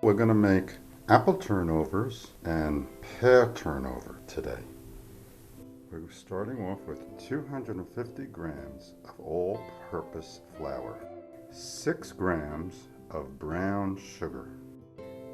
We're going to make apple turnovers and pear turnover today. We're starting off with 250 grams of all-purpose flour, 6 grams of brown sugar,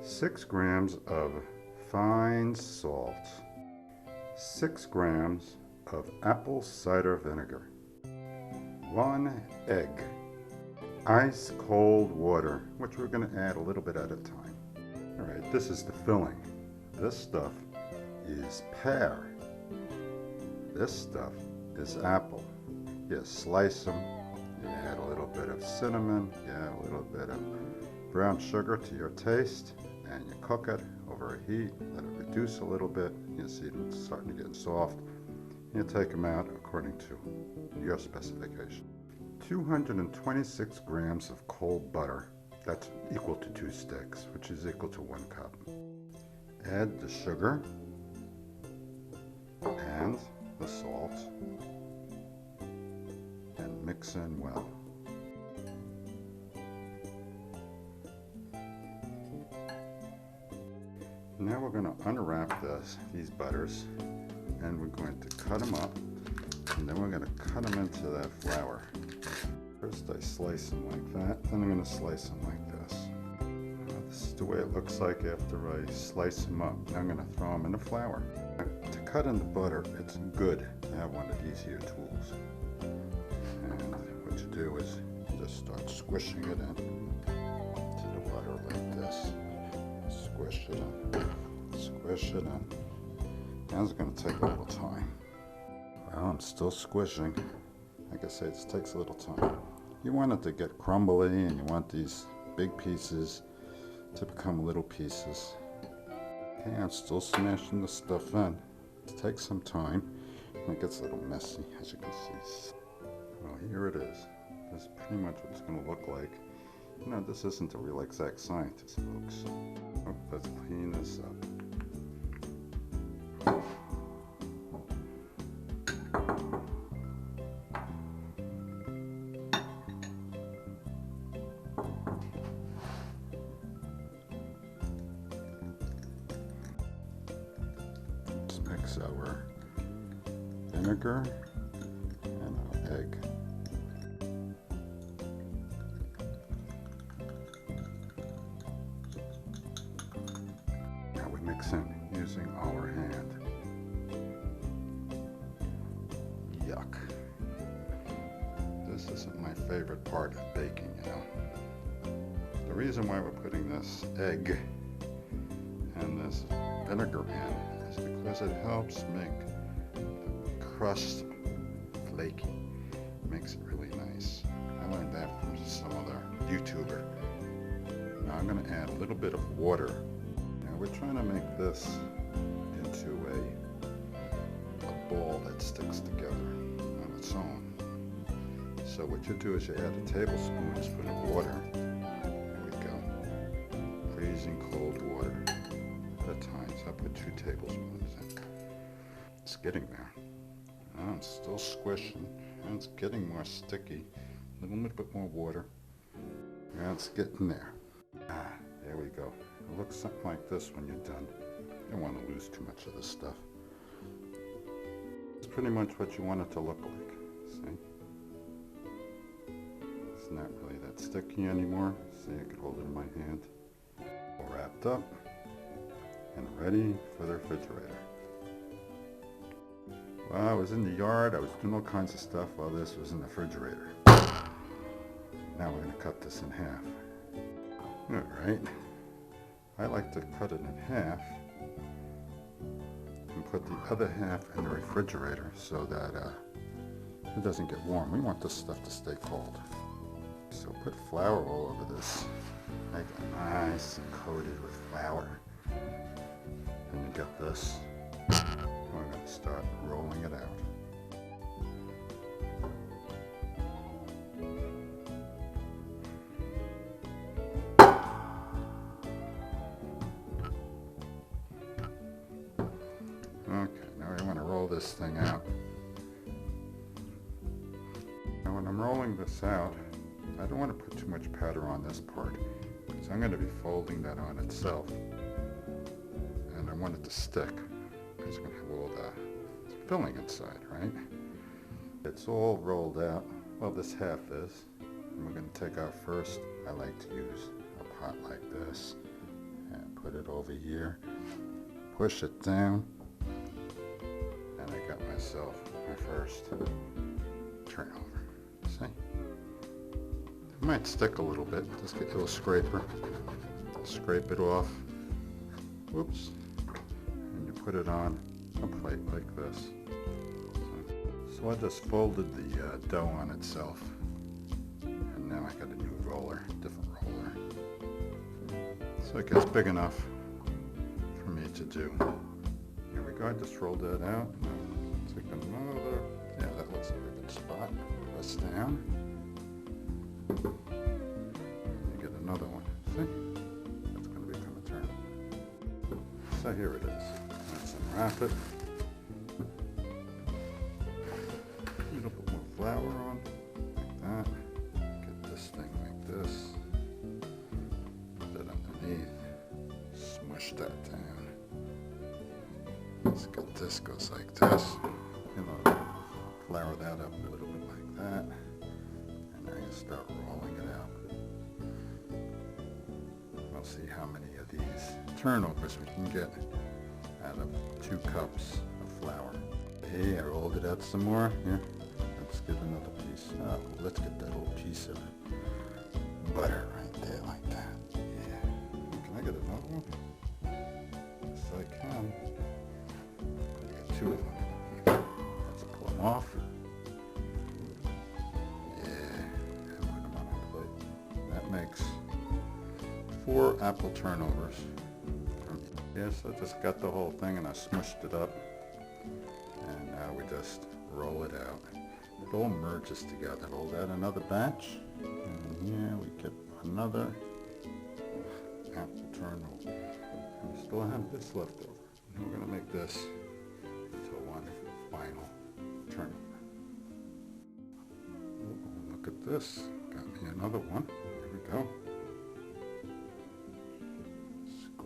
6 grams of fine salt, 6 grams of apple cider vinegar, 1 egg, ice cold water, which we're going to add a little bit at a time. Alright, this is the filling. This stuff is pear. This stuff is apple. You slice them, you add a little bit of cinnamon, you add a little bit of brown sugar to your taste, and you cook it over a heat, let it reduce a little bit. You see them starting to get soft. You take them out according to your specification. 226 grams of cold butter. That's equal to 2 sticks, which is equal to 1 cup. Add the sugar and the salt and mix in well. Now we're going to unwrap these butters, and we're going to cut them up, and then we're going to cut them into that flour. First I slice them like that, then I'm going to slice them like this. This is the way it looks like after I slice them up. Now I'm going to throw them in the flour. To cut in the butter, it's good to have one of these here tools. And what you do is you just start squishing it in to the butter like this. Squish it in, squish it in. Now it's going to take a little time. Well, I'm still squishing. Like I say, it takes a little time. You want it to get crumbly, and you want these big pieces to become little pieces. Okay, I'm still smashing the stuff in. It takes some time, and it gets a little messy, as you can see. Well, here it is. This is pretty much what it's going to look like. You know, this isn't a real exact science, folks. Oh, let's clean this up. Mix our vinegar and our egg. Now we mix in using our hand. Yuck. This isn't my favorite part of baking, you know. The reason why we're putting this egg and this vinegar in because it helps make the crust flaky. It makes it really nice. I learned that from some other YouTuber. Now I'm going to add a little bit of water. Now we're trying to make this into a ball that sticks together on its own. So what you do is you add a tablespoon of water. There we go. Freezing cold water. At times, I put 2 tablespoons in. It's getting there. I'm still squishing, and it's getting more sticky. A little bit more water. And it's getting there. There we go. It looks something like this when you're done. You don't want to lose too much of this stuff. It's pretty much what you want it to look like. See? It's not really that sticky anymore. See, I could hold it in my hand. All wrapped up and ready for the refrigerator. Well, I was in the yard, I was doing all kinds of stuff while this was in the refrigerator. Now we're going to cut this in half. Alright, I like to cut it in half and put the other half in the refrigerator so that it doesn't get warm. We want this stuff to stay cold. So put flour all over this. Make it nice and coated with flour. And you get this. We're going to start rolling it out. Okay, now we want to roll this thing out. Now when I'm rolling this out, I don't want to put too much powder on this part. So I'm going to be folding that on itself. And I want it to stick because it's going to have all the filling inside, right? It's all rolled out. Well, this half is. And we're going to take our first, I like to use a pot like this and put it over here, push it down, and I got myself my first turnover. See? It might stick a little bit. Just get a little scraper, scrape it off. Whoops. And you put it on a plate like this. So I just folded the dough on itself, and now I got a new roller, different roller. So it gets big enough for me to do. Here we go, I just rolled that out. Now take another, yeah, that looks like a good spot. Press down. You get another one. See? That's going to become a turn. So here it is. Let's unwrap it. A little bit more flour on, like that. Get this thing like this. Put that underneath. Smush that down. Let's get this goes like this. You know, flour that up a little bit like that. And now you start rolling it out. We'll see how many of these turnovers we can get out of 2 cups of flour. Hey, I rolled it out some more. Here, let's get another piece. Oh, let's get that whole piece of butter right there like that. Yeah. Can I get another one? Yes, I can. I got 2 of them. Let's pull them off. Yeah, and put them on a plate. That makes 4 apple turnovers. Yes, I just got the whole thing and I smushed it up. And now we just roll it out. It all merges together. Roll out another batch. And here we get another apple turnover. And we still have this left over. And we're going to make this into one final turnover. Oh, look at this. Got me another one. Here we go.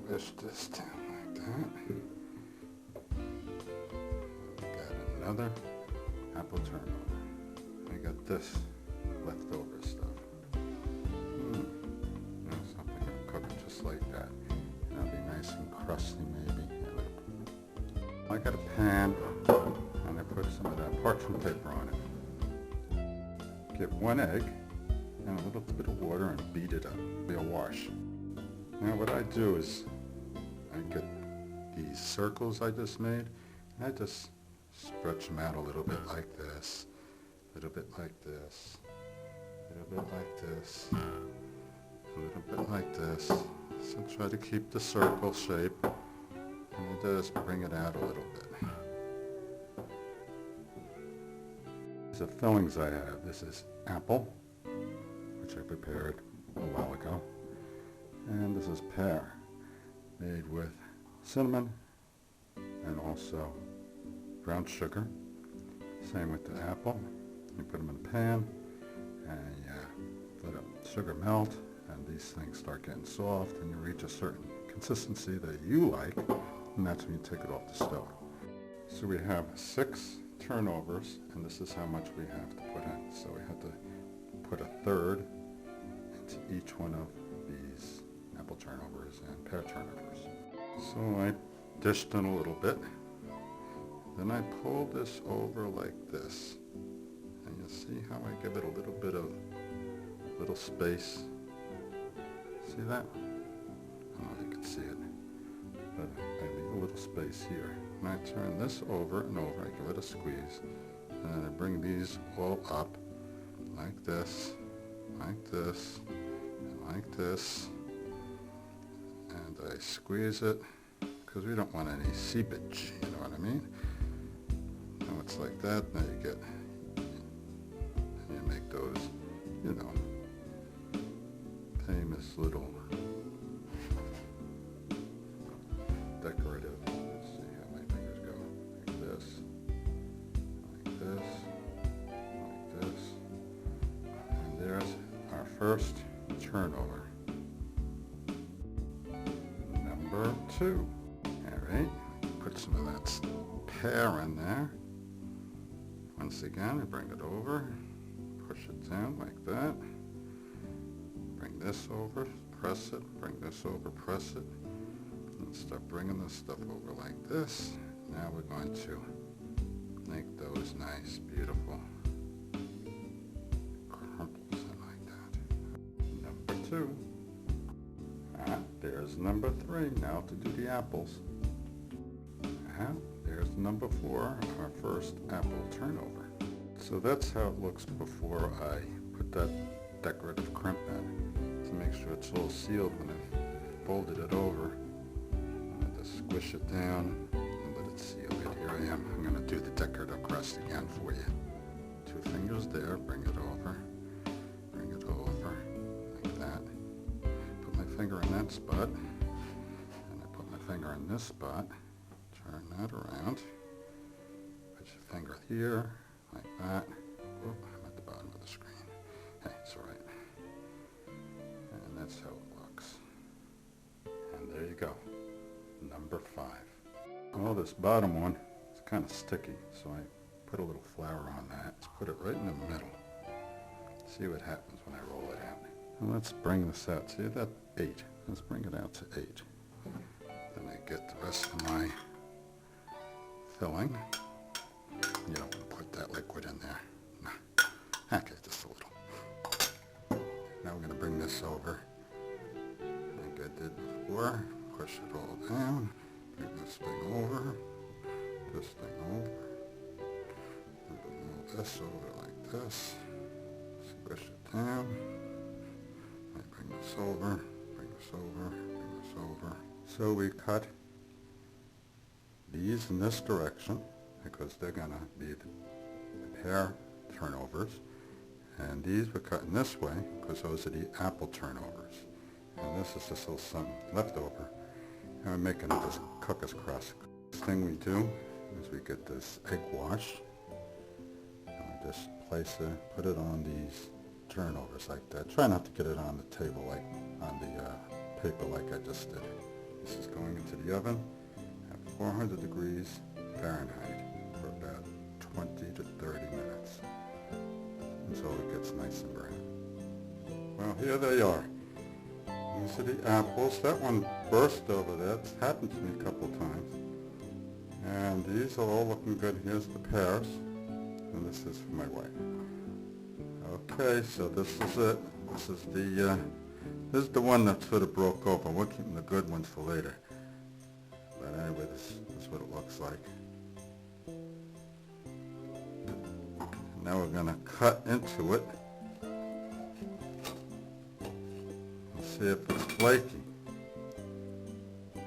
Squish this down like that. Another apple turnover. I got this leftover stuff. Something I'll cover just like that. That'll be nice and crusty maybe. I got a pan and I put some of that parchment paper on it. Get 1 egg and a little bit of water and beat it up. Be a wash. Now what I do is I get these circles I just made and I just stretch them out a little bit like this, a little bit like this, a little bit like this, a little bit like this. So try to keep the circle shape and just bring it out a little bit. These are fillings I have. This is apple, which I prepared a while ago, and this is pear, made with cinnamon and also brown sugar. Same with the apple. You put them in a pan and you let the sugar melt and these things start getting soft and you reach a certain consistency that you like, and that's when you take it off the stove. So we have 6 turnovers and this is how much we have to put in. So we have to put 1/3 into each one of these apple turnovers and pear turnovers. So I dished in a little bit. Then I pull this over like this, and you'll see how I give it a little bit of little space. See that? I don't know if you can see it, but I leave a little space here. And I turn this over and over, I give it a squeeze, and then I bring these all up like this, and like this, and I squeeze it, because we don't want any seepage, you know what I mean? Now it's like that, now you get, and you make those, you know, famous little decorative, let's see how my fingers go, like this, like this, like this, and there's our first turnover. 2. Alright, put some of that pear in there. Once again, I bring it over, push it down like that. Bring this over, press it, bring this over, press it. And start bringing this stuff over like this. Now we're going to make those nice, beautiful crumples in like that. Number 2. There's number 3. Now to do the apples. There's number 4, our first apple turnover. So that's how it looks before I put that decorative crimp in, to make sure it's all sealed. When I folded it over, I had to squish it down and let it seal it. Here I am. I'm going to do the decorative crust again for you. 2 fingers there, bring it over like that. Put my finger in that spot, and I put my finger in this spot. Turn that around. Put your finger here, like that. Oh, I'm at the bottom of the screen. Hey, it's all right. And that's how it looks. And there you go. Number 5. Well, this bottom one is kind of sticky, so I put a little flour on that. Let's put it right in the middle. See what happens when I roll it out. And let's bring this out. See that 8? Let's bring it out to 8. Then I get the rest of my filling. You don't want to put that liquid in there. No. Okay, just a little. Now we're going to bring this over like I did before. Push it all down. Bring this thing over. This thing over. Move this over like this. Squish it down. Bring this over. Bring this over. Bring this over. So we cut these in this direction because they're going to be the pear turnovers, and these we're cutting this way because those are the apple turnovers, and this is just a little something left over, and we're making this cookies crust. First thing we do is we get this egg wash, and we just place it, put it on these turnovers like that. Try not to get it on the table, like on the paper like I just did. This is going into the oven at 400 degrees Fahrenheit for about 20 to 30 minutes until it gets nice and brown. Well, here they are. These are the apples. That one burst over there. It's happened to me a couple times. And these are all looking good. Here's the pears. And this is for my wife. Okay, so this is it. This is the one that sort of broke open. We're keeping the good ones for later. But anyway, this is what it looks like. Now we're going to cut into it and see if it's flaky. Yeah,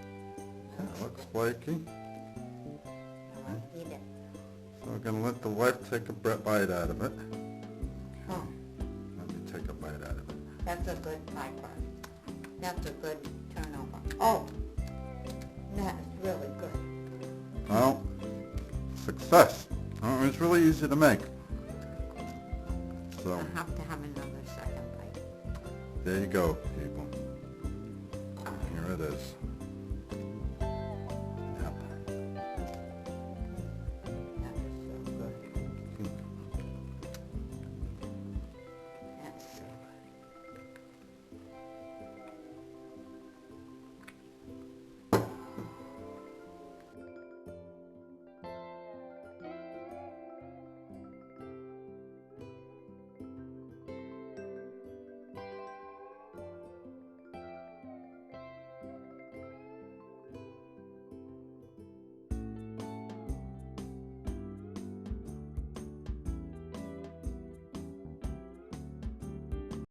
it looks flaky. Eat it. So we're going to let the wife take a bite out of it. Okay. Let me take a bite out of it. That's a good pie crust. That's a good turnover. Oh, that is really good. Well, success. Oh, it's really easy to make. So I'll have to have another second bite. there you go, people. Here it is.